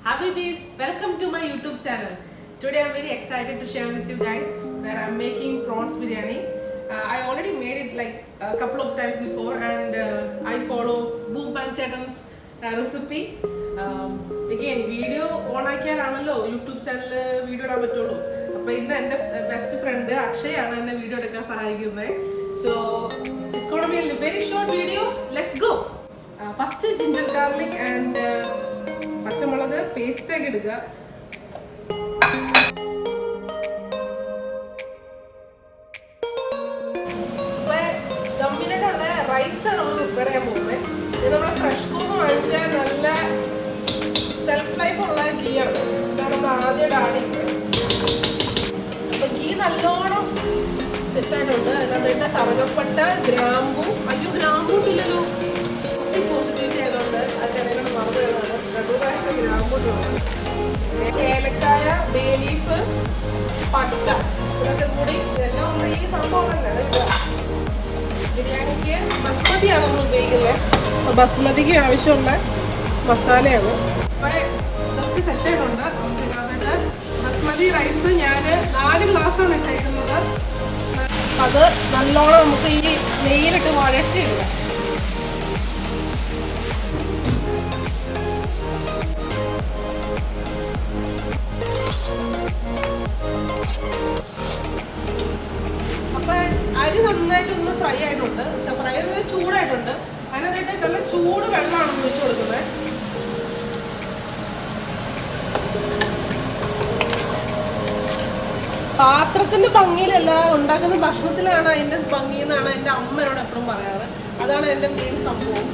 Habibis, welcome to my YouTube channel. Today I'm very excited to share with you guys that I'm making prawns biryani. I already made it like a couple of times before and I follow Boom Bang Chetan's recipe. Again, video on ആക്കിയാലാണല്ലോ YouTube channel video ഇടാൻ പറ്റുള്ളൂ. അപ്പോൾ ഇന്ന് എൻ്റെ best friend അക്ഷയാണ് എന്നെ video എടുക്കാൻ സഹായിക്കുന്നത്. So it's going to be a very short video. Let's go. First ginger garlic and പച്ചമുളക് പേസ്റ്റ് ആക്കി എടുക്കുക. ദമ്മിനുള്ള റൈസാണ് നമ്മൾ പ്രിപ്പയർ ചെയ്യാൻ പോകുന്നത്. ഇത് നമ്മൾ ഫ്രഷ് കോന്ന് വാങ്ങിച്ചാൽ നല്ല സെൽഫ് ലൈഫ് ഉള്ള ഗീ ആണ്. ഇതാണ് നമ്മൾ ആദ്യമായിട്ട് ആഡ് ചെയ്യുന്നത്. അപ്പോൾ ഗീ നല്ലോണം സെറ്റായിട്ടുണ്ട്. അതിനകത്ത് കറുകപ്പട്ട, ഗ്രാമ്പൂ, ഗ്രാമ്പൂ ഇല്ലല്ലോ പോസിറ്റീവ് ചെയ്തുകൊണ്ട് അതിനിടയിലാണ് മറന്നു വരുന്നത്. രണ്ടൂറായിട്ട് ഗ്രാമ്പൂ ഇടുന്നത്, ഏലക്കായ, ബേ ലീഫ്, പട്ട ഇതൊക്കെ കൂടി ഇതെല്ലാം നമ്മൾ ഈ സംഭവം തന്നെ ബിരിയാണിക്ക് ബസ്മതിയാണ് നമ്മൾ ഉപയോഗിക്കുന്നത്. അപ്പോൾ ബസ്മതിക്ക് ആവശ്യമുള്ള മസാലയാണ്. അപ്പോൾ ഇതൊക്കെ സെറ്റായിട്ടുണ്ട്. എന്നിട്ട് ബസ്മതി റൈസ് ഞാൻ 4 ഗ്ലാസ്സാണ് ഇട്ടേക്കുന്നത്. അത് നല്ലോണം നമുക്ക് ഈ നെയ്യിലിട്ട് വഴറ്റിയിടുക. അരി നന്നായിട്ടൊന്ന് ഫ്രൈ ആയിട്ടുണ്ട്. ഫ്രൈ ആയത് ചൂടായിട്ടുണ്ട്. അതിനകത്തായിട്ട് നല്ല ചൂട് വെള്ളമാണ് ഒഴിച്ചു കൊടുക്കുന്നത്. പാത്രത്തിന്റെ ഭംഗിയിലല്ല, ഉണ്ടാക്കുന്ന ഭക്ഷണത്തിലാണ് അതിന്റെ ഭംഗി എന്നാണ് എൻ്റെ അമ്മ എന്നോട് എപ്പോഴും പറയാറ്. അതാണ് എൻ്റെ മെയിൻ സംഭവം.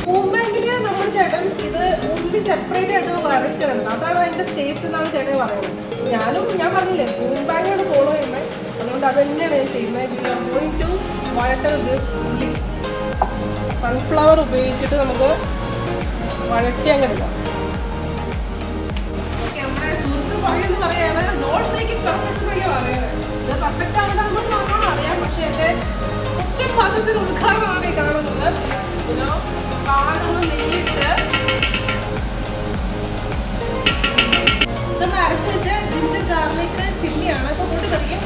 പൂമ്പാങ്കില് നമ്മൾ ചേട്ടൻ ഇത് ഉള്ളി സെപ്പറേറ്റ് ആയിട്ട് വരട്ടുന്നുണ്ട്. അതാണ് അതിന്റെ ടേസ്റ്റ് എന്നാണ് ചേട്ടൻ പറയുന്നത്. ഞാൻ പറഞ്ഞില്ലേ പൂമ്പാങ്കാണ് ഫോളോ ചെയ്യുന്നത്. അതുകൊണ്ട് അത് തന്നെയാണ് ഞാൻ ചെയ്യുന്നത്. വി ആർ ഗോയിങ് ടു വഴട്ടൽ ദിസ് ഉള്ളി. സൺഫ്ലവർ ഉപയോഗിച്ചിട്ട് നമുക്ക് വഴറ്റിയാൻ കഴിയാം. ഓക്കെ, നമ്മുടെ സുഹൃത്ത് പറയുമെന്ന് പറയാണ് നോട്ട് മേക്ക് ഇറ്റ് പെർഫെക്റ്റ് എന്നല്ലേ പറയുന്നത്. ഇത് പെർഫെക്റ്റ് ആവുന്നത് നമുക്ക് നല്ലോണം അറിയാം. പക്ഷെ എൻ്റെ ഒറ്റ പാത്രത്തിൽ ഉദ്ഘാടനമാണ് ഈ കാണുന്നത്. പാലൊന്ന് നെയ്യിട്ട് ഇതൊന്ന് അരച്ച് വെച്ച ജിഞ്ചർ ഗാർലിക് ചില്ലിയാണ്. ഇപ്പൊ കൂട്ടി കറിയും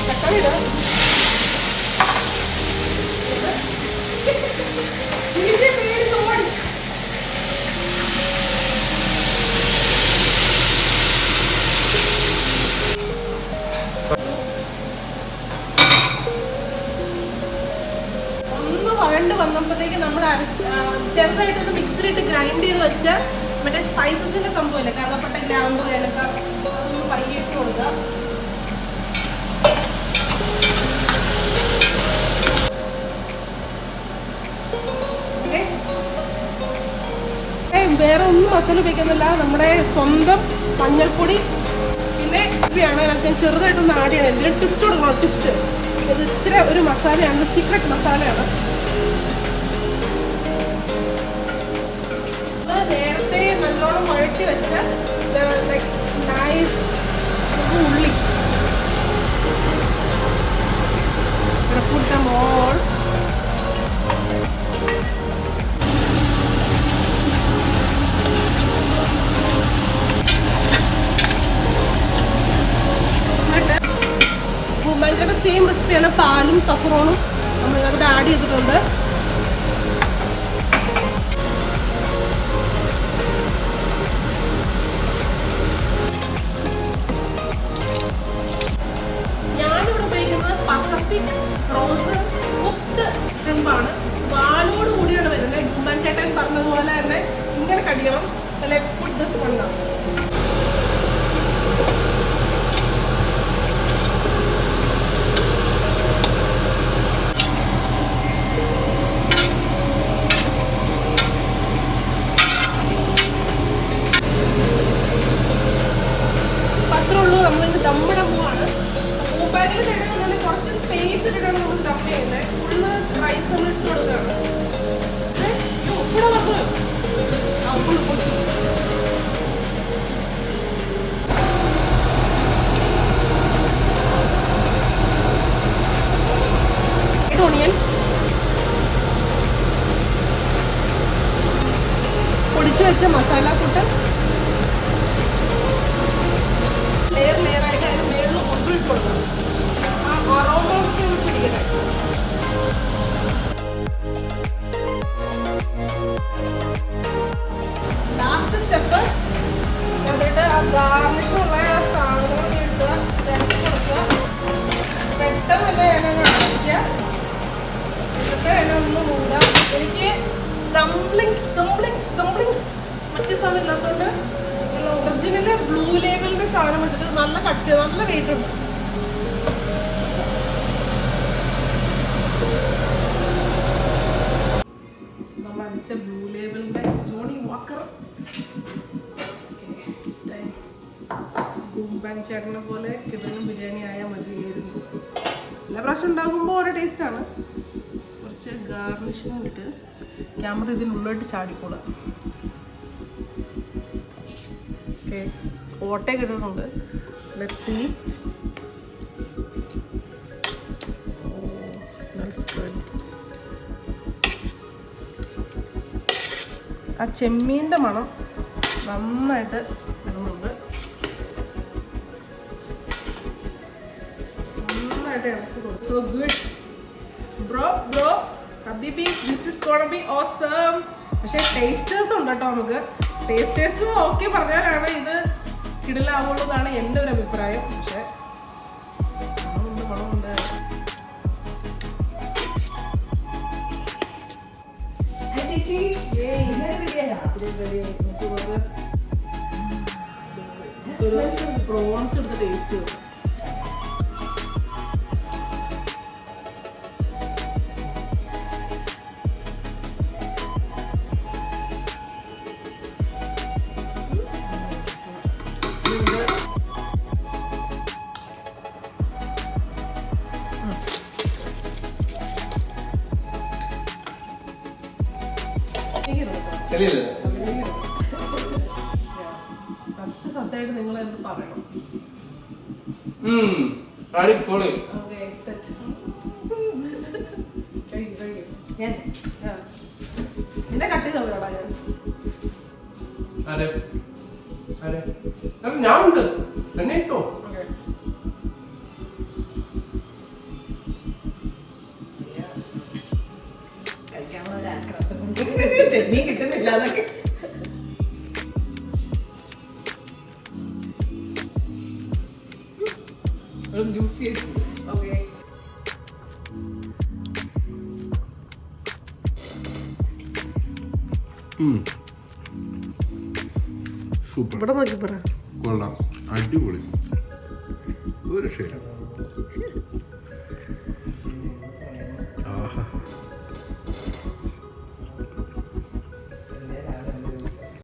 തക്കാളി ഇടാം. വന്നപ്പോഴത്തേക്ക് നമ്മൾ ചെറുതായിട്ടൊന്ന് മിക്സിലിട്ട് ഗ്രൈൻഡ് ചെയ്ത് വെച്ച മറ്റേ സ്പൈസസിന്റെ സംഭവമില്ലേ, കറുകപ്പട്ട, ഗ്രാമ്പൂ, ഏലക്ക, അതൊന്ന് പയ്യേറ്റ് കൊടുക്കുക. വേറെ ഒന്നും മസാല ഉപയോഗിക്കുന്നില്ല. നമ്മുടെ സ്വന്തം മഞ്ഞൾപ്പൊടി പിന്നെ ഇവയാണ് ഞാൻ ചെറുതായിട്ടൊന്ന് ആഡ് ചെയ്യണം. എന്തിനും ട്വിസ്റ്റ് കൊടുക്കണം. ട്വിസ്റ്റ് ഇത് ഇച്ചിരി ഒരു മസാലയാണ്, സീക്രട്ട് മസാലയാണ്. നേരത്തെ നല്ലോണം വഴറ്റി വെച്ച നൈസ് ഉള്ളി put them all. ഭയങ്കര സെയിം റെസിപ്പിയാണ്. പാലും സഫ്രോണും നമ്മളതിൽ ആഡ് ചെയ്തിട്ടുണ്ട്. ഞാനിവിടെ ഉപയോഗിക്കുന്നത് പസഫിക് ഫ്രോസൺ കുക്ക്ഡ് ഷ്രിമ്പാണ്. വാലോട് കൂടിയാണ് വരുന്നത്. ഉമ്മൻ ചേട്ടൻ പറഞ്ഞതുപോലെ തന്നെ ഇങ്ങനെ കടിക്കണം. Let's put this one down. നമ്മളിത് ദമ്മിടാൻ പോവാണ്. പൂമ്പാങ്കിൽ ചേട്ടൻ കുറച്ച് സ്പേസ് ഇട്ടിട്ടാണ് നമ്മൾ ദം ചെയ്യുന്നത്. ഫുള്ള് റൈസ് നമ്മൾ ഇട്ട് കൊടുക്കുകയാണ്. ഉപ്പിട പറഞ്ഞു ഉപ്പ് വെച്ച മസാല കൂട്ട് ലെയർ ലെയറായിട്ട് അതിന് മേളിൽ കുറച്ച് ഇട്ട് കൊടുക്കണം. ആ അറോമയൊക്കെ ഒന്ന് പിടിക്കട്ടെ. ലാസ്റ്റ് സ്റ്റെപ്പ് എന്നിട്ട് ആ ഗാർണിഷുള്ള സാധനങ്ങളൊക്കെ എടുക്കുക, തിരക്കി കൊടുക്കുക. പെട്ടെന്ന് തന്നെ എന്നെ കാണിക്കുക. എന്നിട്ട് എന്നെ ഒന്ന് മൂടാം. എനിക്ക് ഡംപ്ലിങ്സ് മറ്റേ സാധനം ഇല്ലാത്തതുകൊണ്ട് ഒറിജിനല് ബ്ലൂ ലേബലിന്റെ സാധനം വെച്ചിട്ട് നല്ല കട്ട്, നല്ല വെയിറ്റ് ഉണ്ട്. നമ്മൾ അടിച്ച ബ്ലൂ ലേബലിന്റെ ജോണി വാക്കർ ബൂംബാങ് ചേട്ടനെ പോലെ കിടന്ന ബിരിയാണി ആയാൽ മതിയായിരുന്നു. എല്ലാ പ്രാവശ്യം ഉണ്ടാകുമ്പോൾ ഓരോ ടേസ്റ്റാണ്. കുറച്ച് ഗാർണിഷിനും ഇട്ട് ക്യാമറ ഇതിനുള്ളിലോട്ട് ചാടിക്കോളാം. ഓക്കെ, ഓട്ടയൊക്കെ ഇടുന്നുണ്ട്. Let's see. Smells good. ആ ചെമ്മീൻ്റെ മണം നന്നായിട്ട് ഇടുന്നുണ്ട്. നന്നായിട്ട് ഇളക്കി കൊടുക്കും. സോ ഗുഡ് ബ്രോ ഹബീബി, this is gonna be awesome. പക്ഷേ ടേസ്റ്റേഴ്സ് ഉണ്ട് കേട്ടോ. നമുക്ക് ടേസ്റ്റേഴ്സ് ഓക്കെ പറഞ്ഞാലാണ് ഇത് കിടലാവുള്ളൂ എന്നാണ് എൻ്റെ ഒരു അഭിപ്രായം. പക്ഷെ മണമുണ്ട്. പ്രോൺസ് എടുത്ത് ടേസ്റ്റ് ചെയ്തു. സത്യമായിട്ട് നിങ്ങൾ എന്ത് പറയണം? എന്നെ കട്ട് ചെയ്തോടാ ഞാൻ ഉണ്ട് തന്നെ ഇട്ടോ. ചെമ്മീൻ കിട്ടുന്നില്ല എന്നൊക്കെ. സൂപ്പർ. ഇവിടെ നോക്കി പറ. കൊള്ളാം, അടിപൊളി. ഒരു ഷെയ്ഡ്